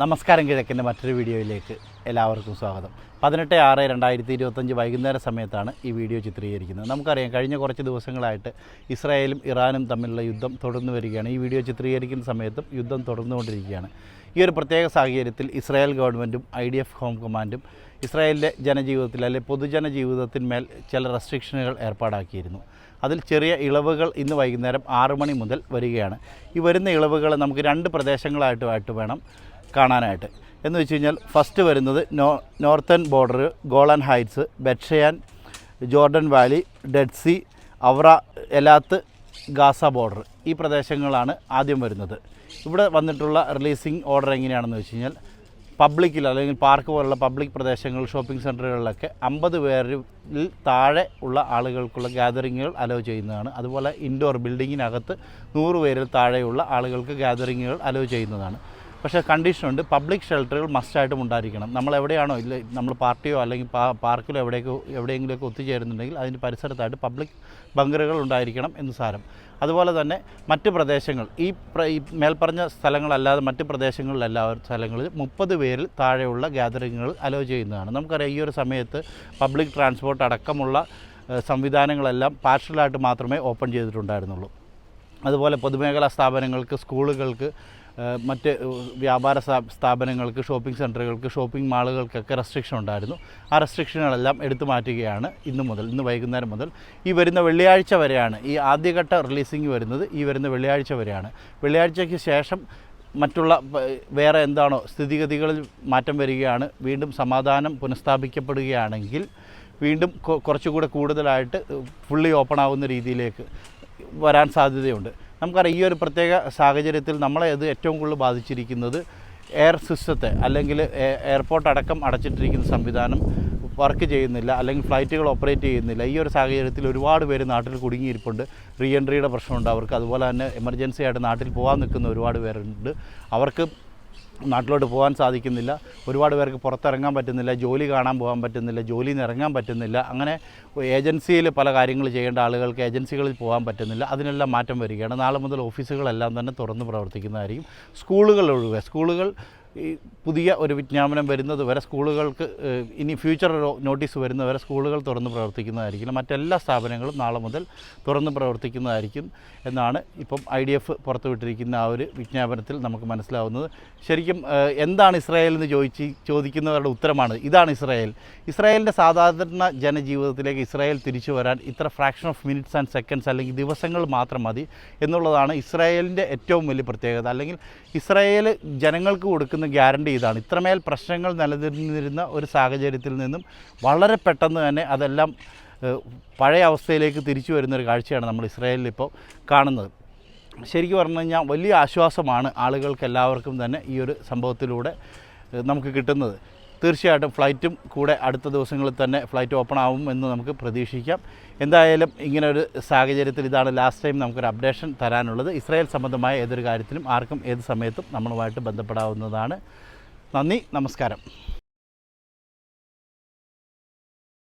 നമസ്കാരം കിഴക്കിൻ്റെ മറ്റൊരു വീഡിയോയിലേക്ക് എല്ലാവർക്കും സ്വാഗതം. 18/6/2025 വൈകുന്നേര സമയത്താണ് ഈ വീഡിയോ ചിത്രീകരിക്കുന്നത്. നമുക്കറിയാം, കഴിഞ്ഞ കുറച്ച് ദിവസങ്ങളായിട്ട് ഇസ്രായേലും ഇറാനും തമ്മിലുള്ള യുദ്ധം തുടർന്നു വരികയാണ്. ഈ വീഡിയോ ചിത്രീകരിക്കുന്ന സമയത്തും യുദ്ധം തുടർന്നുകൊണ്ടിരിക്കുകയാണ്. ഈ ഒരു പ്രത്യേക സാഹചര്യത്തിൽ ഇസ്രായേൽ ഗവൺമെൻറ്റും IDF ഹോം കമാൻഡും ഇസ്രായേലിലെ ജനജീവിതത്തിൽ അല്ലെങ്കിൽ പൊതുജന ജീവിതത്തിന്മേൽ ചില റെസ്ട്രിക്ഷനുകൾ ഏർപ്പാടാക്കിയിരുന്നു. അതിൽ ചെറിയ ഇളവുകൾ ഇന്ന് വൈകുന്നേരം 6 മണി മുതൽ വരികയാണ്. ഈ വരുന്ന ഇളവുകൾ നമുക്ക് 2 പ്രദേശങ്ങളായിട്ട് വേണം കാണാനായിട്ട്. എന്ന് വെച്ച് കഴിഞ്ഞാൽ ഫസ്റ്റ് വരുന്നത് northern border, Golan Heights, Beit She'an, Jordan Valley, Dead Sea, Arava, Eilat, Gaza border, ഈ പ്രദേശങ്ങളാണ് ആദ്യം വരുന്നത്. ഇവിടെ വന്നിട്ടുള്ള റിലീസിങ് ഓർഡർ എങ്ങനെയാണെന്ന് വെച്ച് കഴിഞ്ഞാൽ, പബ്ലിക്കിൽ അല്ലെങ്കിൽ പാർക്ക് പോലുള്ള പബ്ലിക് പ്രദേശങ്ങൾ, ഷോപ്പിംഗ് സെൻറ്ററുകളിലൊക്കെ 50 പേരിൽ താഴെ ഉള്ള ആളുകൾക്കുള്ള ഗ്യാതറിങ്ങുകൾ അലോ ചെയ്യുന്നതാണ്. അതുപോലെ ഇൻഡോർ ബിൽഡിങ്ങിനകത്ത് 100 പേരിൽ താഴെയുള്ള ആളുകൾക്ക് ഗ്യാതറിങ്ങുകൾ അലോ ചെയ്യുന്നതാണ്. പക്ഷേ കണ്ടീഷനുണ്ട്, പബ്ലിക് ഷെൽട്ടറുകൾ മസ്റ്റായിട്ടും ഉണ്ടായിരിക്കണം. നമ്മൾ എവിടെയാണോ നമ്മൾ പാർട്ടിയോ അല്ലെങ്കിൽ പാർക്കിലോ എവിടെയെങ്കിലുമൊക്കെ ഒത്തുചേരുന്നുണ്ടെങ്കിൽ അതിൻ്റെ പരിസരത്തായിട്ട് പബ്ലിക് ബങ്കറുകൾ ഉണ്ടായിരിക്കണം എന്ന് സാരം. അതുപോലെ തന്നെ മറ്റ് പ്രദേശങ്ങൾ, ഈ മേൽപ്പറഞ്ഞ സ്ഥലങ്ങളല്ലാതെ മറ്റ് പ്രദേശങ്ങളിലെല്ലാവരും സ്ഥലങ്ങളിൽ 30 പേരിൽ താഴെയുള്ള ഗ്യാതറിങ്ങുകൾ അലോ ചെയ്യുന്നതാണ്. നമുക്കറിയാം, ഈ ഒരു സമയത്ത് പബ്ലിക് ട്രാൻസ്പോർട്ട് അടക്കമുള്ള സംവിധാനങ്ങളെല്ലാം പാർഷ്യലായിട്ട് മാത്രമേ ഓപ്പൺ ചെയ്തിട്ടുണ്ടായിരുന്നുള്ളൂ. അതുപോലെ പൊതുമേഖലാ സ്ഥാപനങ്ങൾക്ക്, സ്കൂളുകൾക്ക്, മറ്റ് വ്യാപാര സ്ഥാപനങ്ങൾക്ക്, ഷോപ്പിംഗ് സെൻറ്ററുകൾക്ക്, ഷോപ്പിംഗ് മാളുകൾക്കൊക്കെ റെസ്ട്രിക്ഷൻ ഉണ്ടായിരുന്നു. ആ റെസ്ട്രിക്ഷനുകളെല്ലാം എടുത്തു മാറ്റുകയാണ് ഇന്ന് വൈകുന്നേരം മുതൽ. ഈ വരുന്ന വെള്ളിയാഴ്ച വരെയാണ് ഈ ആദ്യഘട്ട റിലീസിങ് വരുന്നത്. ഈ വരുന്ന വെള്ളിയാഴ്ച വരെയാണ്. വെള്ളിയാഴ്ചയ്ക്ക് ശേഷം മറ്റുള്ള വേറെ എന്താണോ സ്ഥിതിഗതികളിൽ മാറ്റം വരികയാണ്, വീണ്ടും സമാധാനം പുനഃസ്ഥാപിക്കപ്പെടുകയാണെങ്കിൽ വീണ്ടും കുറച്ചുകൂടെ കൂടുതലായിട്ട് ഫുള്ളി ഓപ്പൺ ആവുന്ന രീതിയിലേക്ക് വരാൻ സാധ്യതയുണ്ട്. നമുക്കറിയാം, ഈ ഒരു പ്രത്യേക സാഹചര്യത്തിൽ നമ്മളെ ഇത് ഏറ്റവും കൂടുതൽ ബാധിച്ചിരിക്കുന്നത് എയർ സിസ്റ്റത്തെ, അല്ലെങ്കിൽ എയർപോർട്ട് അടക്കം അടച്ചിട്ടിരിക്കുന്ന സംവിധാനം വർക്ക് ചെയ്യുന്നില്ല, അല്ലെങ്കിൽ ഫ്ലൈറ്റുകൾ ഓപ്പറേറ്റ് ചെയ്യുന്നില്ല. ഈ ഒരു സാഹചര്യത്തിൽ ഒരുപാട് പേര് നാട്ടിൽ കുടുങ്ങിയിരിപ്പുണ്ട്. റീ എൻട്രിയുടെ പ്രശ്നമുണ്ട് അവർക്ക്. അതുപോലെ തന്നെ എമർജൻസി ആയിട്ട് നാട്ടിൽ പോകാൻ നിൽക്കുന്ന ഒരുപാട് പേരുണ്ട്. അവർക്ക് നാട്ടിലോട്ട് പോകാൻ സാധിക്കുന്നില്ല. ഒരുപാട് പേർക്ക് പുറത്തിറങ്ങാൻ പറ്റുന്നില്ല, ജോലി കാണാൻ പോകാൻ പറ്റുന്നില്ല, ജോലിയിൽ നിന്ന് ഇറങ്ങാൻ പറ്റുന്നില്ല. അങ്ങനെ ഏജൻസിയിൽ പല കാര്യങ്ങൾ ചെയ്യേണ്ട ആളുകൾക്ക് ഏജൻസികളിൽ പോകാൻ പറ്റുന്നില്ല. അതിനെല്ലാം മാറ്റം വരികയാണ്. നാളെ മുതൽ ഓഫീസുകളെല്ലാം തന്നെ തുറന്ന് പ്രവർത്തിക്കുന്നതായിരിക്കും. സ്കൂളുകൾ ഒഴികെ, സ്കൂളുകൾ ഈ പുതിയ ഒരു വിജ്ഞാപനം വരുന്നത് വരെ, സ്കൂളുകൾക്ക് ഇനി ഫ്യൂച്ചർ നോട്ടീസ് വരുന്നവരെ സ്കൂളുകൾ തുറന്ന് പ്രവർത്തിക്കുന്നതായിരിക്കും. മറ്റെല്ലാ സ്ഥാപനങ്ങളും നാളെ മുതൽ തുറന്ന് പ്രവർത്തിക്കുന്നതായിരിക്കും എന്നാണ് ഇപ്പം IDF പുറത്തുവിട്ടിരിക്കുന്ന ആ ഒരു വിജ്ഞാപനത്തിൽ നമുക്ക് മനസ്സിലാവുന്നത്. ശരിക്കും എന്താണ് ഇസ്രായേൽ എന്ന് ചോദിക്കുന്നവരുടെ ഉത്തരമാണ് ഇതാണ് ഇസ്രായേൽ. ഇസ്രായേലിൻ്റെ സാധാരണ ജനജീവിതത്തിലേക്ക് ഇസ്രായേൽ തിരിച്ചു വരാൻ ഇത്ര fraction of minutes and seconds അല്ലെങ്കിൽ ദിവസങ്ങൾ മാത്രം മതി എന്നുള്ളതാണ് ഇസ്രായേലിൻ്റെ ഏറ്റവും വലിയ പ്രത്യേകത. അല്ലെങ്കിൽ ഇസ്രായേൽ ജനങ്ങൾക്ക് കൊടുക്കുന്ന ഗ്യാരണ്ടി ഇതാണ്. ഇത്രമേൽ പ്രശ്നങ്ങൾ നിലനിന്നിരുന്ന ഒരു സാഹചര്യത്തിൽ നിന്നും വളരെ പെട്ടെന്ന് തന്നെ അതെല്ലാം പഴയ അവസ്ഥയിലേക്ക് തിരിച്ചു വരുന്നൊരു കാഴ്ചയാണ് നമ്മൾ ഇസ്രായേലിൽ ഇപ്പോൾ കാണുന്നത്. ശരിക്കും പറഞ്ഞു കഴിഞ്ഞാൽ വലിയ ആശ്വാസമാണ് ആളുകൾക്ക് എല്ലാവർക്കും തന്നെ ഈ ഒരു സംഭവത്തിലൂടെ നമുക്ക് കിട്ടുന്നത്. തീർച്ചയായിട്ടും ഫ്ലൈറ്റും കൂടെ അടുത്ത ദിവസങ്ങളിൽ തന്നെ ഫ്ലൈറ്റ് ഓപ്പൺ ആവും എന്ന് നമുക്ക് പ്രതീക്ഷിക്കാം. എന്തായാലും ഇങ്ങനെ ഒരു സാഹചര്യത്തിൽ ഇതാണ് ലാസ്റ്റ് ടൈം നമുക്കൊരു അപ്ഡേഷൻ തരാനുള്ളത്. ഇസ്രായേൽ സംബന്ധമായ ഏതൊരു കാര്യത്തിലും ആർക്കും ഏത് സമയത്തും നമ്മളുമായിട്ട് ബന്ധപ്പെടാവുന്നതാണ്. നന്ദി, നമസ്കാരം.